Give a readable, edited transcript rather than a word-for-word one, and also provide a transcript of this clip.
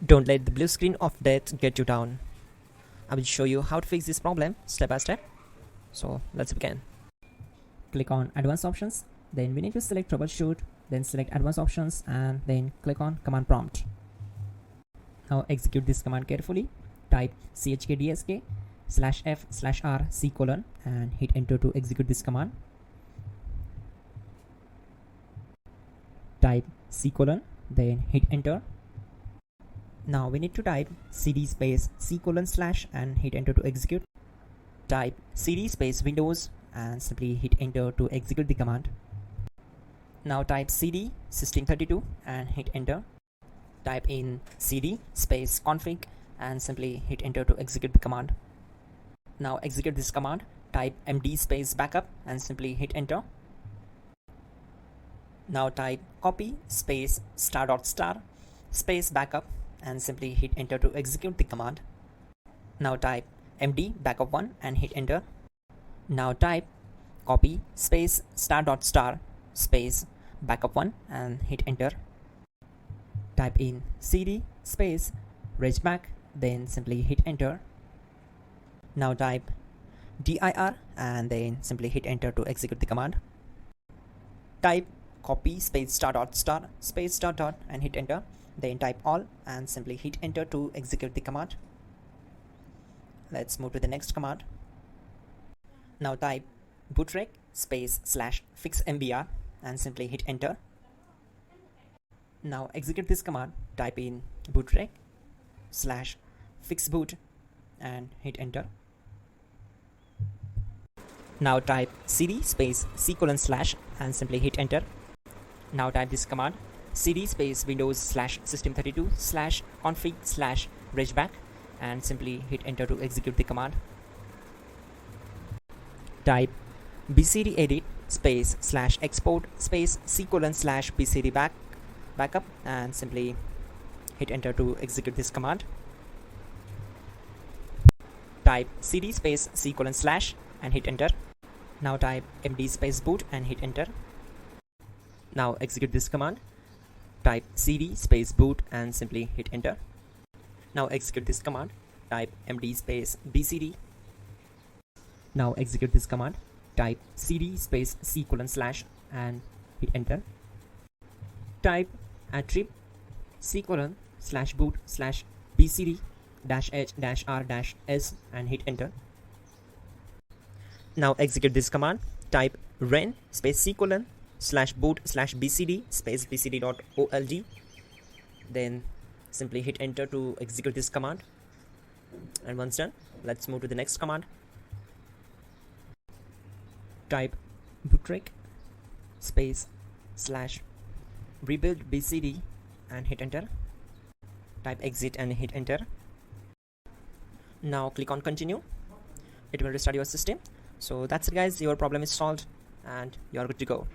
Don't let the blue screen of death get you down. I will show you how to fix this problem step by step. So let's begin. Click on Advanced Options, then we need to select Troubleshoot, then select Advanced Options and then click on Command Prompt. Now execute this command carefully. Type chkdsk/f/r : and hit enter to execute this command. Type C:, then hit enter. Now we need to type cd space C:/ and hit enter to execute. Type cd space Windows and simply hit enter to execute the command. Now type cd system32 and hit enter. Type in cd space config and simply hit enter to execute the command. Now execute this command. Type md space backup and simply hit enter. Now type copy space *** space backup and simply hit enter to execute the command. Now type md backup1 and hit enter. Now type copy space *** space backup1 and hit enter. Type in cd space regback, then simply hit enter. Now type dir and then simply hit enter to execute the command. Type copy space *** space ... and hit enter. Then type all and simply hit enter to execute the command. Let's move to the next command. Now type bootrec space /fixmbr and simply hit enter. Now execute this command. Type in bootrec /fixboot and hit enter. Now type cd space C:/ and simply hit enter. Now type this command cd space Windows /system32 /config /regback and simply hit enter to execute the command. Type bcd edit space /export space C:/ bcd backup and simply hit enter to execute this command. Type cd space C:/ and hit enter. Now type md space boot and hit enter. Now execute this command. Type cd space boot and simply hit enter. Now execute this command. Type md space bcd. Now execute this command. Type cd space C:/ and hit enter. Type attrib C:/boot /bcd -h-r-s and hit enter. Now execute this command. Type ren space C:/boot /bcd space bcd.old. Then simply hit enter to execute this command. And once done, let's move to the next command. Type bootrec space /rebuild bcd and hit enter. Type exit and hit enter. Now click on continue. It will restart your system. So that's it guys, your problem is solved and you are good to go.